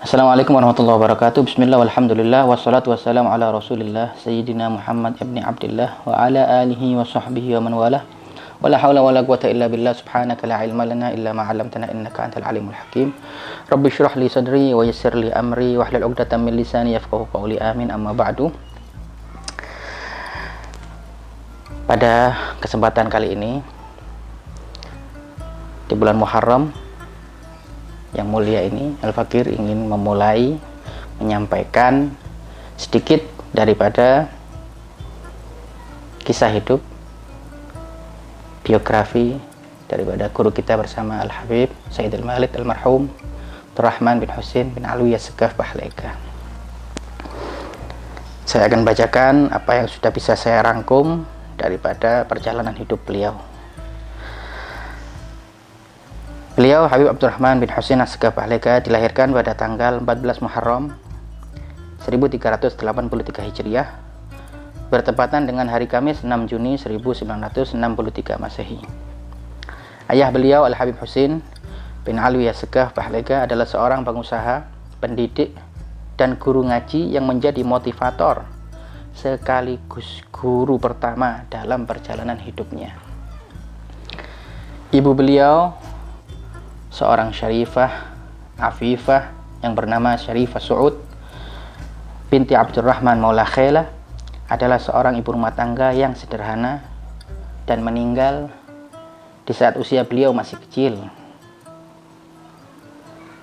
Assalamualaikum warahmatullahi wabarakatuh. Bismillah walhamdulillah wassalatu wassalamu ala rasulillah Sayyidina Muhammad ibni Abdillah wa ala alihi wa sahbihi wa man walah. Wala hawla wala quwata illa billah, subhanaka la ilma lana illa ma 'allamtana innaka antal alimul hakim. Rabbi shrah li sadri wa yassir li amri wahlul 'uqdatam min lisani yafqahu qawli. Amin. Amma ba'du. Pada kesempatan kali ini di bulan Muharram yang mulia ini, Al-Fakir ingin memulai menyampaikan sedikit daripada kisah hidup, biografi daripada guru kita bersama Al-Habib Sayyid Al-Malid Al-Marhum Abdurrahman bin Husin bin Alwi As-Segaf Bahleika. Saya akan bacakan apa yang sudah bisa saya rangkum daripada perjalanan hidup beliau. Beliau Habib Abdurrahman bin Husin As-Segaf Bahleika dilahirkan pada tanggal 14 Muharram 1383 Hijriah, bertepatan dengan hari Kamis 6 Juni 1963 Masehi. Ayah beliau Al-Habib Husin bin Alwi As-Segaf Bahleika adalah seorang pengusaha, pendidik, dan guru ngaji yang menjadi motivator sekaligus guru pertama dalam perjalanan hidupnya. Ibu beliau seorang Syarifah Afifah yang bernama Syarifah Su'ud binti Abdurrahman Maula Khailah adalah seorang ibu rumah tangga yang sederhana dan meninggal di saat usia beliau masih kecil.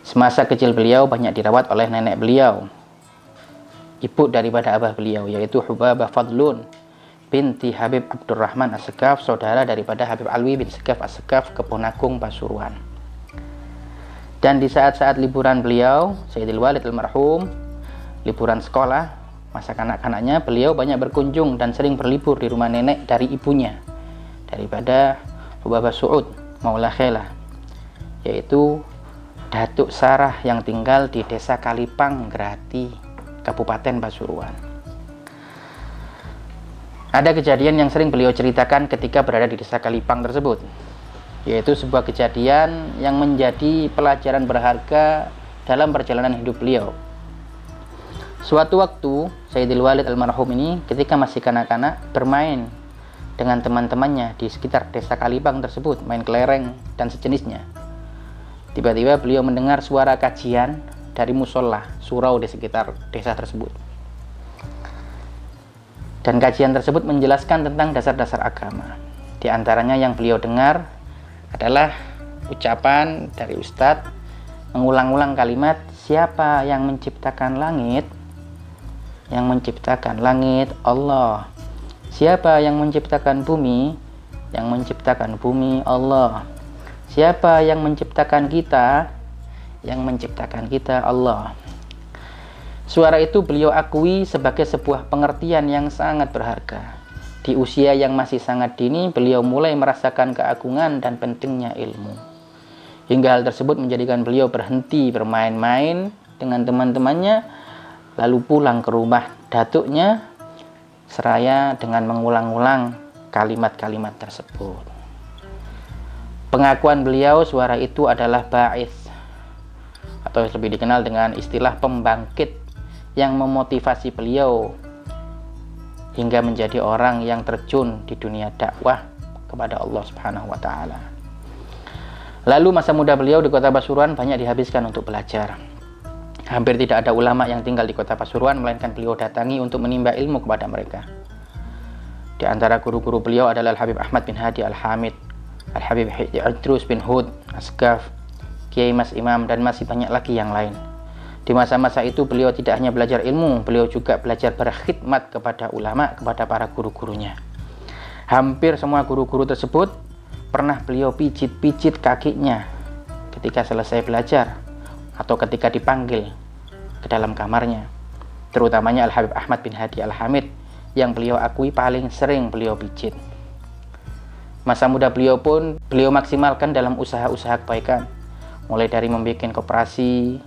Semasa kecil beliau banyak dirawat oleh nenek beliau, ibu daripada abah beliau, yaitu Hubabah Fadlun binti Habib Abdurrahman As-Segaf, saudara daripada Habib Alwi bin Segaf As-Segaf, Keponagung Pasuruan. Dan di saat-saat liburan beliau, Sayyidil Walid Al-Marhum, liburan sekolah, masa kanak-kanaknya, beliau banyak berkunjung dan sering berlibur di rumah nenek dari ibunya, daripada Hubabah Su'ud Maula Khailah, yaitu Datuk Sarah yang tinggal di Desa Kalipang, Grati, Kabupaten Pasuruan. Ada kejadian yang sering beliau ceritakan ketika berada di Desa Kalipang tersebut, yaitu sebuah kejadian yang menjadi pelajaran berharga dalam perjalanan hidup beliau. Suatu waktu, Sayyidil Walid Al-Marhum ini ketika masih kanak-kanak bermain dengan teman-temannya di sekitar Desa Kalipang tersebut, main kelereng dan sejenisnya. Tiba-tiba beliau mendengar suara kajian dari musola, surau di sekitar desa tersebut. Dan kajian tersebut menjelaskan tentang dasar-dasar agama. Di antaranya yang beliau dengar adalah ucapan dari Ustadz mengulang-ulang kalimat, siapa yang menciptakan langit? Yang menciptakan langit Allah. Siapa yang menciptakan bumi? Yang menciptakan bumi Allah. Siapa yang menciptakan kita? Yang menciptakan kita Allah. Suara itu beliau akui sebagai sebuah pengertian yang sangat berharga. Di usia yang masih sangat dini, beliau mulai merasakan keagungan dan pentingnya ilmu. Hingga hal tersebut menjadikan beliau berhenti bermain-main dengan teman-temannya, lalu pulang ke rumah datuknya, seraya dengan mengulang-ulang kalimat-kalimat tersebut. Pengakuan beliau, suara itu adalah ba'is, atau lebih dikenal dengan istilah pembangkit, yang memotivasi beliau hingga menjadi orang yang terjun di dunia dakwah kepada Allah Subhanahu wa Ta'ala. Lalu masa muda beliau di kota Pasuruan banyak dihabiskan untuk belajar. Hampir tidak ada ulama yang tinggal di kota Pasuruan, melainkan beliau datangi untuk menimba ilmu kepada mereka. Di antara guru-guru beliau adalah Al-Habib Ahmad bin Hadi Al-Hamid, Al-Habib Idrus bin Hud As-Segaf, Kiai Mas Imam, dan masih banyak lagi yang lain. Di masa-masa itu beliau tidak hanya belajar ilmu, beliau juga belajar berkhidmat kepada ulama, kepada para guru-gurunya. Hampir semua guru-guru tersebut pernah beliau pijit-pijit kakinya ketika selesai belajar atau ketika dipanggil ke dalam kamarnya. Terutamanya Al-Habib Ahmad bin Hadi Al-Hamid yang beliau akui paling sering beliau pijit. Masa muda beliau pun beliau maksimalkan dalam usaha-usaha kebaikan, mulai dari membuat koperasi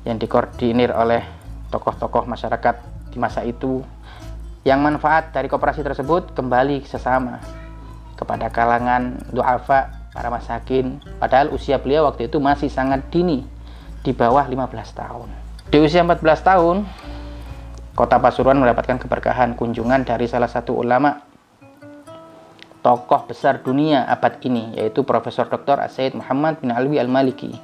yang dikoordinir oleh tokoh-tokoh masyarakat di masa itu, yang manfaat dari koperasi tersebut kembali sesama kepada kalangan du'afa, para masakin. Padahal usia beliau waktu itu masih sangat dini, di bawah 15 tahun. Di usia 14 tahun, kota Pasuruan mendapatkan keberkahan kunjungan dari salah satu ulama tokoh besar dunia abad ini, yaitu Profesor Dr. As-Sayyid Muhammad bin Alwi Al-Maliki,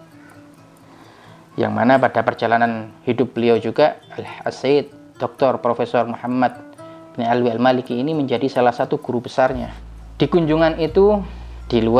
yang mana pada perjalanan hidup beliau juga As-Sayyid Dr. Profesor Muhammad bin Alwi Al-Maliki ini menjadi salah satu guru besarnya. Di kunjungan itu, di luar